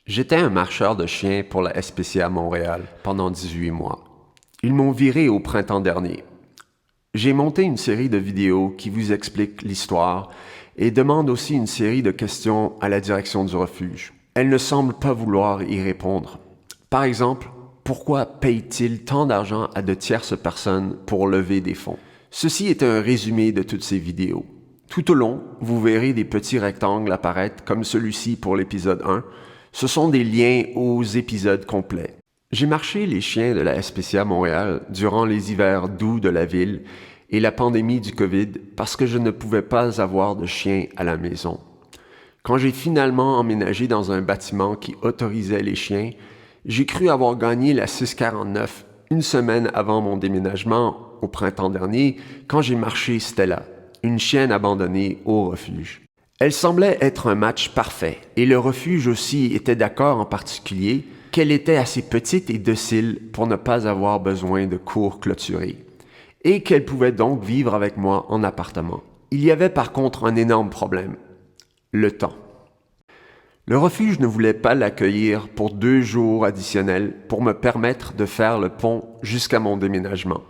J'étais un marcheur de chiens pour la SPCA Montréal pendant 18 mois. Ils m'ont viré au printemps dernier. J'ai monté une série de vidéos qui vous expliquent l'histoire et demande aussi une série de questions à la direction du refuge. Elle ne semble pas vouloir y répondre. Par exemple, pourquoi paye-t-il tant d'argent à de tierces personnes pour lever des fonds? Ceci est un résumé de toutes ces vidéos. Tout au long, vous verrez des petits rectangles apparaître comme celui-ci pour l'épisode 1. Ce sont des liens aux épisodes complets. J'ai marché les chiens de la SPCA Montréal durant les hivers doux de la ville et la pandémie du COVID parce que je ne pouvais pas avoir de chiens à la maison. Quand j'ai finalement emménagé dans un bâtiment qui autorisait les chiens, j'ai cru avoir gagné la 649 une semaine avant mon déménagement au printemps dernier quand j'ai marché Stella, une chienne abandonnée au refuge. Elle semblait être un match parfait, et le refuge aussi était d'accord en particulier qu'elle était assez petite et docile pour ne pas avoir besoin de cours clôturés, et qu'elle pouvait donc vivre avec moi en appartement. Il y avait par contre un énorme problème, le temps. Le refuge ne voulait pas l'accueillir pour 2 jours additionnels pour me permettre de faire le pont jusqu'à mon déménagement.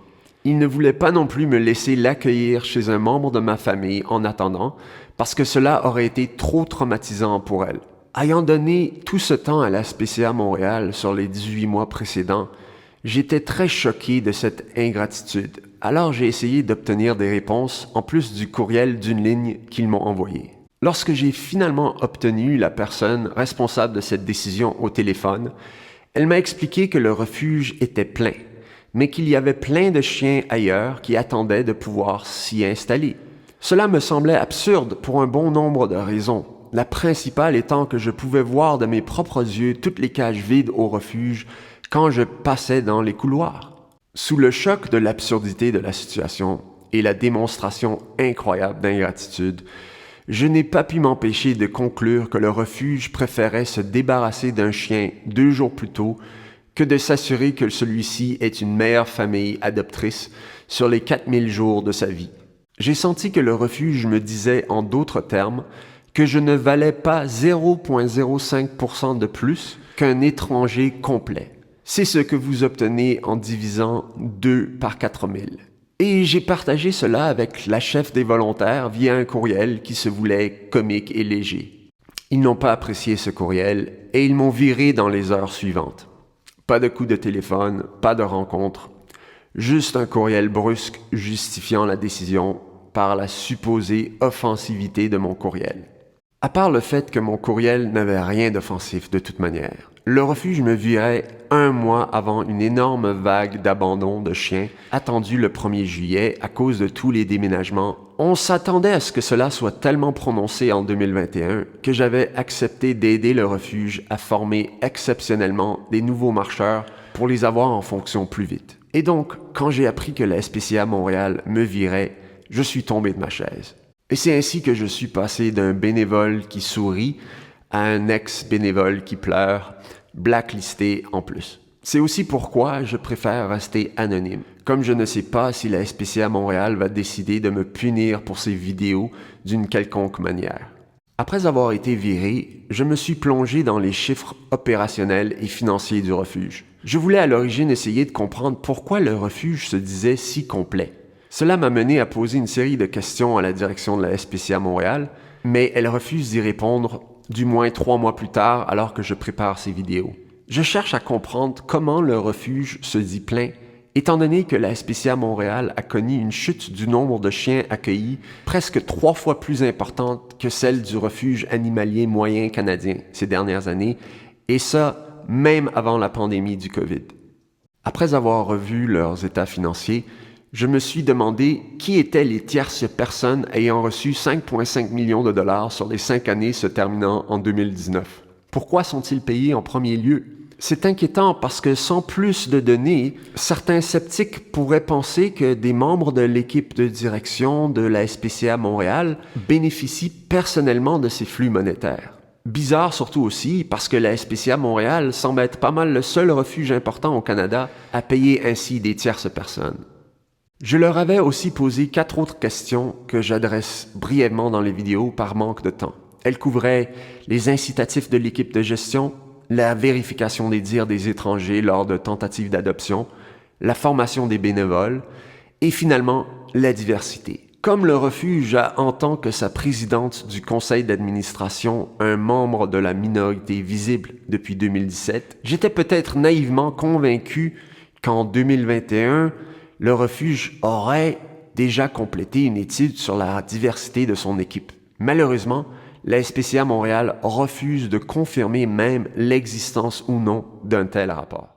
Il ne voulait pas non plus me laisser l'accueillir chez un membre de ma famille en attendant, parce que cela aurait été trop traumatisant pour elle. Ayant donné tout ce temps à la SPCA Montréal sur les 18 mois précédents, j'étais très choqué de cette ingratitude. Alors j'ai essayé d'obtenir des réponses en plus du courriel d'une ligne qu'ils m'ont envoyé. Lorsque j'ai finalement obtenu la personne responsable de cette décision au téléphone, elle m'a expliqué que le refuge était plein, mais qu'il y avait plein de chiens ailleurs qui attendaient de pouvoir s'y installer. Cela me semblait absurde pour un bon nombre de raisons, la principale étant que je pouvais voir de mes propres yeux toutes les cages vides au refuge quand je passais dans les couloirs. Sous le choc de l'absurdité de la situation et la démonstration incroyable d'ingratitude, je n'ai pas pu m'empêcher de conclure que le refuge préférait se débarrasser d'un chien 2 jours plus tôt que de s'assurer que celui-ci ait une meilleure famille adoptrice sur les 4000 jours de sa vie. J'ai senti que le refuge me disait en d'autres termes que je ne valais pas 0,05% de plus qu'un étranger complet. C'est ce que vous obtenez en divisant 2 par 4000. Et j'ai partagé cela avec la chef des volontaires via un courriel qui se voulait comique et léger. Ils n'ont pas apprécié ce courriel et ils m'ont viré dans les heures suivantes. Pas de coup de téléphone, pas de rencontre, juste un courriel brusque justifiant la décision par la supposée offensivité de mon courriel. À part le fait que mon courriel n'avait rien d'offensif de toute manière, le refuge me virait 1 mois avant une énorme vague d'abandon de chiens attendue le 1er juillet à cause de tous les déménagements. On s'attendait à ce que cela soit tellement prononcé en 2021 que j'avais accepté d'aider le refuge à former exceptionnellement des nouveaux marcheurs pour les avoir en fonction plus vite. Et donc, quand j'ai appris que la SPCA Montréal me virait, je suis tombé de ma chaise. Et c'est ainsi que je suis passé d'un bénévole qui sourit à un ex-bénévole qui pleure, blacklisté en plus. C'est aussi pourquoi je préfère rester anonyme, comme je ne sais pas si la SPCA Montréal va décider de me punir pour ces vidéos d'une quelconque manière. Après avoir été viré, je me suis plongé dans les chiffres opérationnels et financiers du refuge. Je voulais à l'origine essayer de comprendre pourquoi le refuge se disait si complet. Cela m'a mené à poser une série de questions à la direction de la SPCA Montréal, mais elle refuse d'y répondre, du moins 3 mois plus tard alors que je prépare ces vidéos. Je cherche à comprendre comment le refuge se dit plein, étant donné que la SPCA Montréal a connu une chute du nombre de chiens accueillis presque 3 fois plus importante que celle du refuge animalier moyen canadien ces dernières années, et ça même avant la pandémie du COVID. Après avoir revu leurs états financiers, je me suis demandé qui étaient les tierces personnes ayant reçu 5,5 millions de dollars sur les 5 années se terminant en 2019. Pourquoi sont-ils payés en premier lieu? C'est inquiétant parce que sans plus de données, certains sceptiques pourraient penser que des membres de l'équipe de direction de la SPCA Montréal bénéficient personnellement de ces flux monétaires. Bizarre surtout aussi parce que la SPCA Montréal semble être pas mal le seul refuge important au Canada à payer ainsi des tierces personnes. Je leur avais aussi posé 4 autres questions que j'adresse brièvement dans les vidéos par manque de temps. Elles couvraient les incitatifs de l'équipe de gestion, la vérification des dires des étrangers lors de tentatives d'adoption, la formation des bénévoles et finalement la diversité. Comme le refuge a en tant que sa présidente du conseil d'administration un membre de la minorité visible depuis 2017, j'étais peut-être naïvement convaincu qu'en 2021, le refuge aurait déjà complété une étude sur la diversité de son équipe. Malheureusement, la SPCA Montréal refuse de confirmer même l'existence ou non d'un tel rapport.